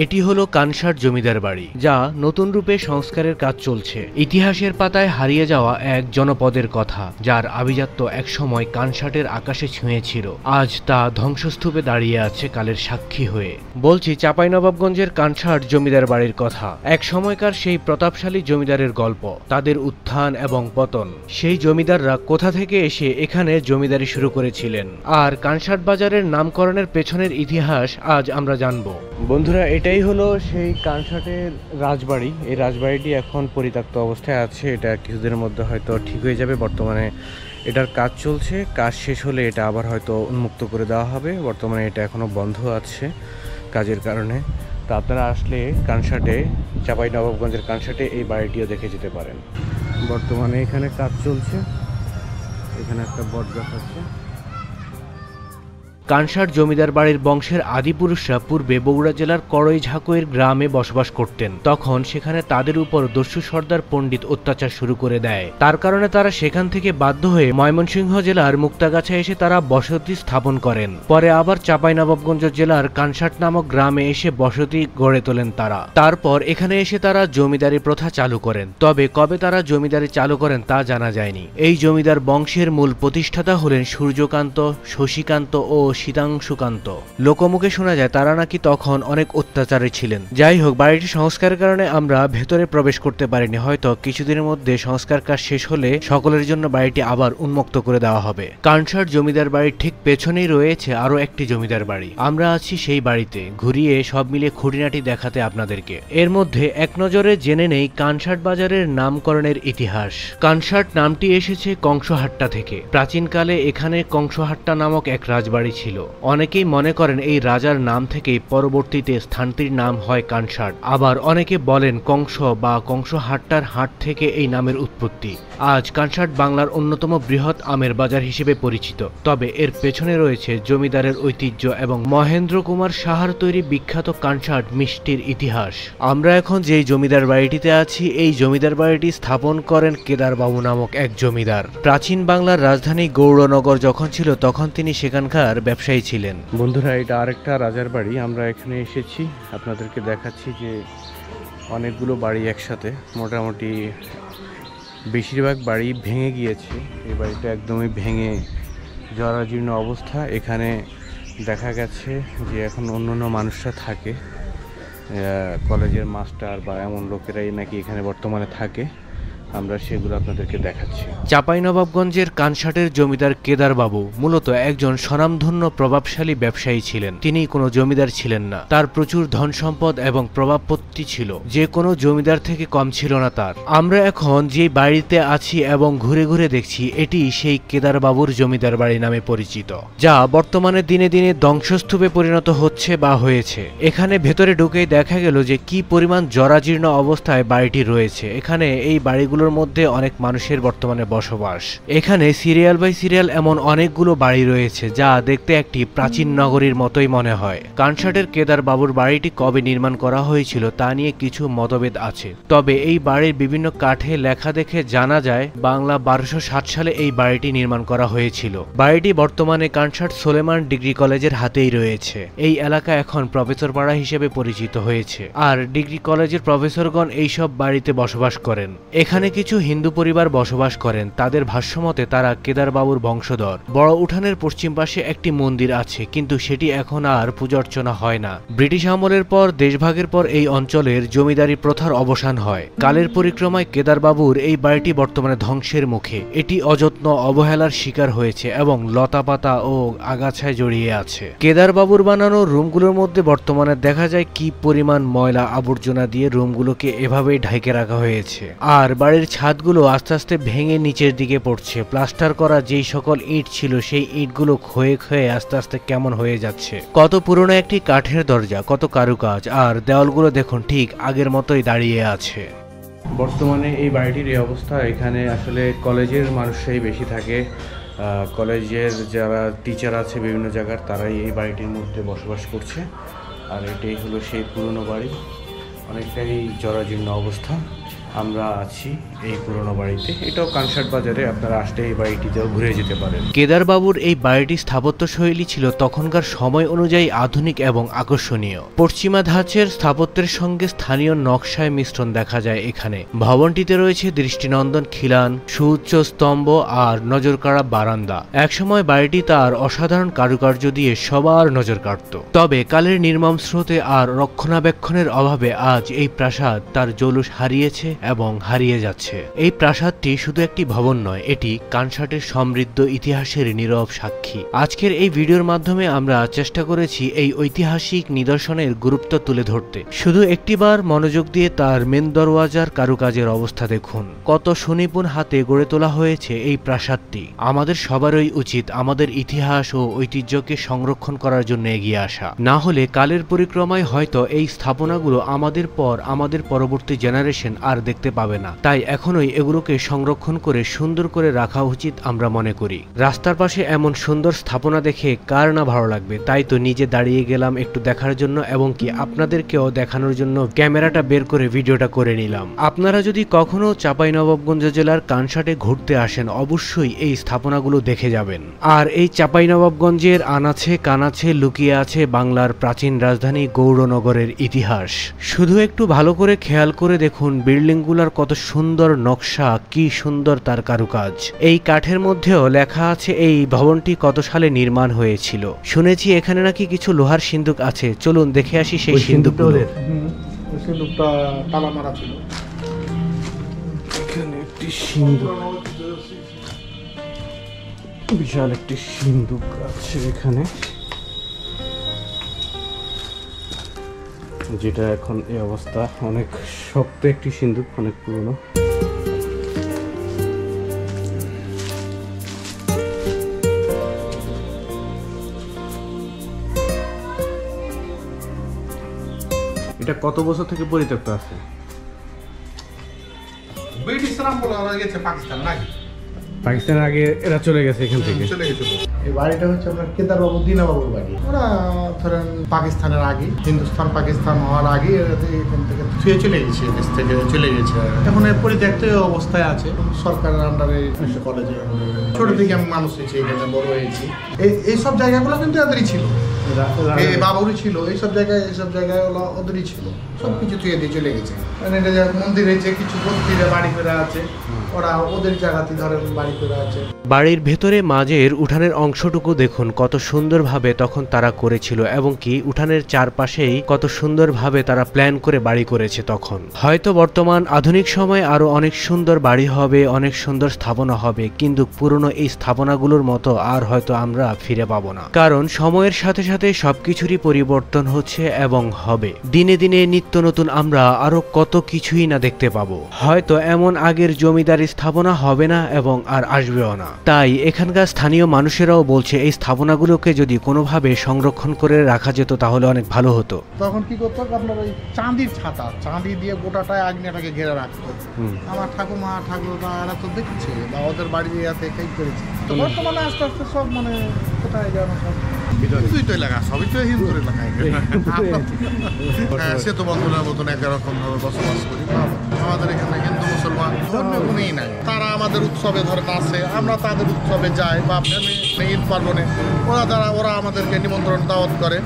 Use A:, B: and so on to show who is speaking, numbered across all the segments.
A: এটি হলো কানসাট জমিদার বাড়ি, যা নতুন রূপে সংস্কারের কাজ চলছে। ইতিহাসের পাতায় হারিয়ে যাওয়া এক জনপদের কথা, যার আভিজাত্য একসময় কানসাটের আকাশে ছুঁয়েছিল। আজ তা ধ্বংসস্তূপে দাঁড়িয়ে আছে কালের সাক্ষী হয়ে। বলছি চাঁপাইনবাবগঞ্জের কানসাট জমিদার বাড়ির কথা। এক সময়কার সেই প্রতাপশালী জমিদারের গল্প, তাদের উত্থান এবং পতন, সেই জমিদাররা কোথা থেকে এসে এখানে জমিদারি শুরু করেছিলেন, আর কানসাট বাজারের নামকরণের পেছনের ইতিহাস আজ আমরা জানব। বন্ধুরা, এটাই হলো সেই কানসাটের রাজবাড়ি। এই রাজবাড়িটি এখন পরিত্যক্ত অবস্থায় আছে। এটা কিছুদিনের মধ্যে হয়তো ঠিক হয়ে যাবে। বর্তমানে এটার কাজ চলছে। কাজ শেষ হলে এটা আবার হয়তো উন্মুক্ত করে দেওয়া হবে। বর্তমানে এটা এখনও বন্ধ আছে কাজের কারণে। তো আপনারা আসলে কানসাটে, চাঁপাইনবাবগঞ্জের কানসাটে এই বাড়িটিও দেখে যেতে পারেন। বর্তমানে এখানে কাজ চলছে। এখানে একটা বটগাছ আছে। কানসাট জমিদার বাড়ির বংশের আদিপুরুষরা পূর্বে বগুড়া জেলার করইঝাকইর গ্রামে বসবাস করতেন। তখন সেখানে তাদের উপর দস্যু সর্দার পণ্ডিত অত্যাচার শুরু করে দেয়। তার কারণে তারা সেখান থেকে বাধ্য হয়ে ময়মনসিংহ জেলার মুক্তাগাছায় এসে তারা বসতি স্থাপন করেন। পরে আবার চাঁপাইনবাবগঞ্জ জেলার কানসাট নামক গ্রামে এসে বসতি গড়ে তোলেন তারা। তারপর এখানে এসে তারা জমিদারি প্রথা চালু করেন। তবে কবে তারা জমিদারি চালু করেন তা জানা যায়নি। এই জমিদার বংশের মূল প্রতিষ্ঠাতা হলেন সূর্যকান্ত, শশীকান্ত ও শীতাংশুকান্ত। লোকমুখে শোনা যায় তারা নাকি তখন অনেক অত্যাচারে ছিলেন। যাই হোক, বাড়িটি সংস্কারের কারণে আমরা ভেতরে প্রবেশ করতে পারিনি। হয়তো কিছুদিনের মধ্যে সংস্কার কাজ শেষ হলে সকলের জন্য বাড়িটি আবার উন্মুক্ত করে দেওয়া হবে। কানসাট জমিদার বাড়ির ঠিক পেছনেই রয়েছে আরো একটি জমিদার বাড়ি। আমরা আছি সেই বাড়িতে, ঘুরিয়ে সব মিলিয়ে খুঁটিনাটি দেখাতে আপনাদেরকে। এর মধ্যে এক নজরে জেনে নেই কানসাট বাজারের নামকরণের ইতিহাস। কানসাট নামটি এসেছে কংসহাট্টা থেকে। প্রাচীনকালে এখানে কংসহাট্টা নামক এক রাজবাড়ি ছিল। অনেকেই মনে করেন এই রাজার নাম থেকেই পরবর্তীতে স্থানটির নাম হয় কানসাট। আবার অনেকে বলেন কংস বা কংসহাট্টার হাট থেকে এই নামের উৎপত্তি। আজ কানসাট বাংলার অন্যতম বৃহৎ আমের বাজার হিসেবে পরিচিত। তবে এর পেছনে রয়েছে জমিদারের ঐতিহ্য এবং মহেন্দ্র কুমার সাহার তৈরি বিখ্যাত কানসাট মিষ্টির ইতিহাস। আমরা এখন যেই জমিদার বাড়িটিতে আছি, এই জমিদার বাড়িটি স্থাপন করেন কেদারবাবু নামক এক জমিদার। প্রাচীন বাংলার রাজধানী গৌড়নগর যখন ছিল তখন তিনি সেখানকার ব্যবসায়ী ছিলেন। বন্ধুরা, এটা আরেকটা রাজার বাড়ি। আমরা এখানে এসেছি, আপনাদেরকে দেখাচ্ছি যে অনেকগুলো বাড়ি একসাথে। মোটামুটি বেশিরভাগ বাড়ি ভেঙে গিয়েছে। এই বাড়িটা একদমই ভেঙে জরাজীর্ণ অবস্থা। এখানে দেখা গেছে যে এখন অন্য মানুষরা থাকে, কলেজের মাস্টার বা এমন লোকেরাই নাকি এখানে বর্তমানে থাকে। আমরা সেগুলো আপনাদেরকে দেখাচ্ছি। চাঁপাইনবাবগঞ্জের কানসাটের জমিদার কেদারবাবু মূলত একজন স্বনামধন্য প্রভাবশালী ব্যবসায়ী ছিলেন। তিনি কোনো জমিদার ছিলেন না। তার প্রচুর ধন সম্পদ এবং প্রভাবপত্তি ছিল, যে কোনো জমিদার থেকে কম ছিল না তার। আমরা এখন যে বাড়িতে আছি এবং ঘুরে ঘুরে দেখছি, এটি সেই কেদারবাবুর জমিদার বাড়ি নামে পরিচিত, যা বর্তমানে দিনে দিনে ধ্বংসস্তূপে পরিণত হচ্ছে বা হয়েছে। এখানে ভেতরে ঢুকেই দেখা গেল যে কি পরিমাণ জরাজীর্ণ অবস্থায় বাড়িটি রয়েছে। এখানে এই বাড়িগুলো মধ্যে অনেক মানুষের বর্তমানে বসবাস। এখানে সিরিয়াল বাই সিরিয়াল এমন অনেকগুলো বাড়ি রয়েছে, যা দেখতে একটি প্রাচীন নগরীর মতোই মনে হয়। কানসাটের কেদার বাবুর বাড়িটি কবে নির্মাণ করা হয়েছিল তা নিয়ে কিছু মতভেদ আছে। তবে এই বাড়ির বিভিন্ন কাঠে লেখা দেখে জানা যায় বাংলা 1260 সালে এই বাড়িটি নির্মাণ করা হয়েছিল। বাড়িটি বর্তমানে কানসাট সোলেমান ডিগ্রি কলেজের হাতেই রয়েছে। এই এলাকা এখন প্রফেসর পাড়া হিসেবে পরিচিত হয়েছে, আর ডিগ্রি কলেজের প্রফেসরগণ এইসব বাড়িতে বসবাস করেন। এখানে কিছু হিন্দু পরিবার বসবাস করেন। তাদের ভাষ্যমতে তারা কেদারবাবুর বংশধর। বড় উঠানের পশ্চিম পাশে একটি মন্দির আছে, কিন্তু সেটি এখন আর পূজার্চনা হয় না। ব্রিটিশ আমলের পর, দেশভাগের পর এই অঞ্চলের জমিদারি প্রথার অবসান হয়। কালের পরিক্রমায় কেদারবাবুর এই বাড়িটি বর্তমানে ধ্বংসের মুখে। এটি অযত্ন অবহেলার শিকার হয়েছে এবং লতাপাতা ও আগাছায় জড়িয়ে আছে। কেদারবাবুর বানানো রুমগুলোর মধ্যে বর্তমানে দেখা যায় কি পরিমাণ ময়লা আবর্জনা দিয়ে রুমগুলোকে এভাবেই ঢেকে রাখা হয়েছে। আর বাড়ির ছাদগুলো আস্তে আস্তে ভেঙে নিচের দিকে পড়ছে। প্লাস্টার করা যেই সকল ইট ছিল, সেই ইটগুলো ক্ষয়ে ক্ষয়ে আস্তে আস্তে কেমন হয়ে যাচ্ছে। কত পুরনো একটি কাঠের দরজা, কত কারুকাজ, আর দেওয়ালগুলো দেখুন ঠিক আগের মতোই দাঁড়িয়ে আছে। বর্তমানে এই বাড়িটির এই অবস্থা। এখানে আসলে কলেজের মানুষরাই বেশি থাকে। কলেজের যারা টিচার আছে বিভিন্ন জায়গার, তারাই এই বাড়িটির মধ্যে বসবাস করছে। আর এটাই হলো সেই পুরনো বাড়ি, অনেকটাই জরাজীর্ণ অবস্থা। আমরা আছি এই পুরনো বাড়িতে। এটাও কানসাট বাজারে, আপনারা আসলে এই বাড়িটিতেও ঘুরে যেতে পারেন। কেদারবাবুর এই বাড়িটির স্থাপত্য শৈলী ছিল তখনকার সময় অনুযায়ী আধুনিক এবং আকর্ষণীয়। পশ্চিমা ধাঁচের স্থাপত্যের সঙ্গে স্থানীয় নকশায় মিশ্রণ দেখা যায় এখানে। ভবনটিতে রয়েছে দৃষ্টিনন্দন খিলান, সুউচ্চ স্তম্ভ আর নজরকাড়া বারান্দা। একসময় বাড়িটি তার অসাধারণ কারুকার্য দিয়ে সবার নজর কাড়ত। তবে কালের নির্মম স্রোতে আর রক্ষণাবেক্ষণের অভাবে আজ এই প্রাসাদ তার জৌলুস হারিয়েছে এবং হারিয়ে যাচ্ছে। এই প্রাসাদটি শুধু একটি ভবন নয়, এটি কানসাটের সমৃদ্ধ ইতিহাসের নীরব সাক্ষী। আজকের এই ভিডিওর মাধ্যমে আমরা চেষ্টা করেছি এই ঐতিহাসিক নিদর্শনের গুরুত্ব তুলে ধরতে। শুধু একটিবার মনোযোগ দিয়ে তার মেন দরওয়াজার কারুকাজের অবস্থা দেখুন। কত সুনিপুণ হাতে গড়ে তোলা হয়েছে এই প্রাসাদটি। আমাদের সবারই উচিত আমাদের ইতিহাস ও ঐতিহ্যকে সংরক্ষণ করার জন্য এগিয়ে আসা। না হলে কালের পরিক্রমায় হয়তো এই স্থাপনাগুলো আমাদের পরবর্তী জেনারেশন আর দেখতে পাবে না। তাই এখনোই এগুলোকে সংরক্ষণ করে সুন্দর করে রাখা উচিত আমরা মনে করি। রাস্তার পাশে এমন সুন্দর স্থাপনা দেখে কার না ভালো লাগবে। তাই তো নিজে দাঁড়িয়ে গেলাম একটু দেখার জন্য এবং কি আপনাদেরকেও দেখানোর জন্য ক্যামেরাটা বের করে ভিডিওটা করে নিলাম। আপনারা যদি কখনো চাঁপাইনবাবগঞ্জ জেলার কানসাটে ঘুরতে আসেন অবশ্যই এই স্থাপনাগুলো দেখে যাবেন। আর এই চাঁপাইনবাবগঞ্জের আনাচে কানাচে লুকিয়ে আছে বাংলার প্রাচীন রাজধানী গৌড়নগরের ইতিহাস। শুধু একটু ভালো করে খেয়াল করে দেখুন বিল্ডিংগুলোর কত সুন্দর নকশা, কি সুন্দর তার কারুকাজ। এই কাঠের মধ্যেও লেখা আছে এই ভবনটি কত সালে নির্মাণ হয়েছিল। শুনেছি এখানে নাকি কিছু লোহার সিন্দুক আছে, চলুন দেখে আসি সেই সিন্দুকগুলো।
B: সিন্দুকটা তালা মারা ছিল।
A: এখানে একটি সিন্দুক, বিশাল একটি সিন্দুক আছে এখানে, যেটা এখন এই অবস্থা। অনেক শক্ত একটি সিন্দুক, অনেক পুরনো। এটা কত বছর থেকে পরিত্যক্ত আছে?
B: ব্রিটিশরা আমলে গেছে পাকিস্তান নাকি?
A: পাকিস্তানের আগে এরা চলে গেছে এখান থেকে।
B: চলে গেছে। এই বাড়িটা হচ্ছে আপনার কেদারবাবু দীনাবাবুর বাড়ি। ওরা ধরেন পাকিস্তানের আগে, হিন্দুস্তান পাকিস্তান হওয়ার আগে এখান থেকে ছুঁয়ে চলে গেছে, দেশ থেকে চলে গেছে। এখন এর পরিত্যক্ত অবস্থায় আছে। সরকারের আন্ডারে কলেজে ছোট থেকে আমি মানুষ হয়েছি, এখানে বড় হয়েছি। এইসব জায়গাগুলো কিন্তু এদেরই ছিল, এই বাবুরই ছিল। এইসব জায়গায় ওদেরই ছিল। সবকিছু ছুঁয়ে দিয়ে চলে গেছে। মানে এটা যে মন্দির হয়েছে, কিছু বস্তিরে বাড়ি করে আছে, ওরা ওদের জায়গাতে ধরেন বাড়ি করে আছে।
A: বাড়ির ভেতরে মাঝের উঠানের অংশটুকু দেখুন কত সুন্দরভাবে তখন তারা করেছিল এবং কি উঠানের চারপাশেই কত সুন্দরভাবে তারা প্ল্যান করে বাড়ি করেছে তখন। হয়তো বর্তমান আধুনিক সময়ে আরো অনেক সুন্দর বাড়ি হবে, অনেক সুন্দর স্থাপনা হবে, কিন্তু পুরনো এই স্থাপনাগুলোর মতো আর হয়তো আমরা ফিরে পাবো না। কারণ সময়ের সাথে সাথে সবকিছুরই পরিবর্তন হচ্ছে এবং হবে। দিনে দিনে নিত্য নতুন আমরা আরো কত কিছুই না দেখতে পাবো। হয়তো এমন আগের জমিদারি স্থাপনা হবে না এবং আর আসবেও না। তাই এখানকার স্থানীয় মানুষেরাও বলছে এই স্থাপনাগুলোকে যদি কোনোভাবে সংরক্ষণ করে রাখা যেত তাহলে অনেক ভালো হতো।
B: তখন কি করতো আপনার ওই চাঁদির ছাতা, চাঁদি দিয়ে গোটাটায় আগ্নেয়টাকে ঘেরে রাখতো। আমার ঠাকুমা ঠাকুরদা এরা তো দেখছে বা ওদের বাড়ি এতে এই করেছে। তো বর্তমানে আস্তে আস্তে সব মানে কোথায় যেন সব কিছুই তো এলাকা, সবই তো হিন্দুর এলাকায়। সে তো বন্ধুদের মতন একরকম ভাবে বসবাস করি। আমাদের এখানে হিন্দু মুসলমান ধর্ম কোনই নাই। তারা আমাদের উৎসবে ধরেন আসে, আমরা তাদের উৎসবে যাই বা ঈদ পার্বণে ওরা আমাদেরকে নিমন্ত্রণ দাওয়াত করে,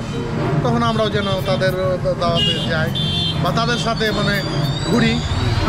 B: তখন আমরাও যেন তাদের দাওয়াতে যাই বা তাদের সাথে মানে ঘুরি।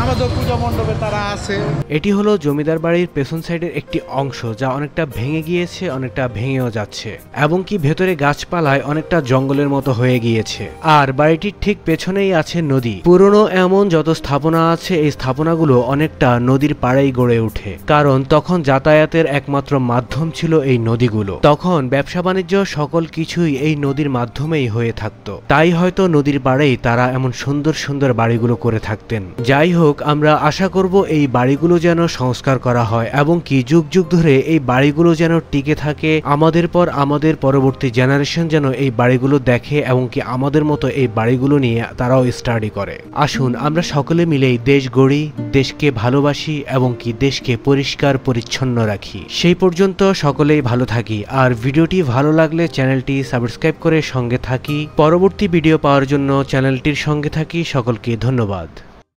B: আমাদের পূজা মণ্ডপে তারা আসে।
A: এটি হলো জমিদার বাড়ির পেছন সাইডের একটি অংশ, যা অনেকটা ভেঙে গিয়েছে, অনেকটা ভেঙেও যাচ্ছে এবং কি ভেতরে গাছপালায় অনেকটা জঙ্গলের মতো হয়ে গিয়েছে। আর বাড়িটির ঠিক পেছনেই আছে নদী। পুরনো এমন যত স্থাপনা আছে এই স্থাপনাগুলো অনেকটা নদীর পাড়েই গড়ে ওঠে, কারণ তখন যাতায়াতের একমাত্র মাধ্যম ছিল এই নদীগুলো। তখন ব্যবসা বাণিজ্য সকল কিছুই এই নদীর মাধ্যমেই হয়ে থাকতো। তাই হয়তো নদীর পাড়েই তারা এমন সুন্দর সুন্দর বাড়িগুলো করে থাকতেন। যাই হোক, আমরা আশা করব এই বাড়িগুলো যেন সংস্কার করা হয় এবং কি যুগ যুগ ধরে এই বাড়িগুলো যেন টিকে থাকে। আমাদের পরবর্তী জেনারেশন যেন এই বাড়িগুলো দেখে এবং কি আমাদের মতো এই বাড়িগুলো নিয়ে তারাও স্টাডি করে। আসুন আমরা সকলে মিলেই দেশ গড়ি, দেশকে ভালোবাসি এবং কি দেশকে পরিষ্কার পরিচ্ছন্ন রাখি। সেই পর্যন্ত সকলেই ভালো থাকি। আর ভিডিওটি ভালো লাগলে চ্যানেলটি সাবস্ক্রাইব করে সঙ্গে থাকি। পরবর্তী ভিডিও পাওয়ার জন্য চ্যানেলটির সঙ্গে থাকি। সকলকে ধন্যবাদ।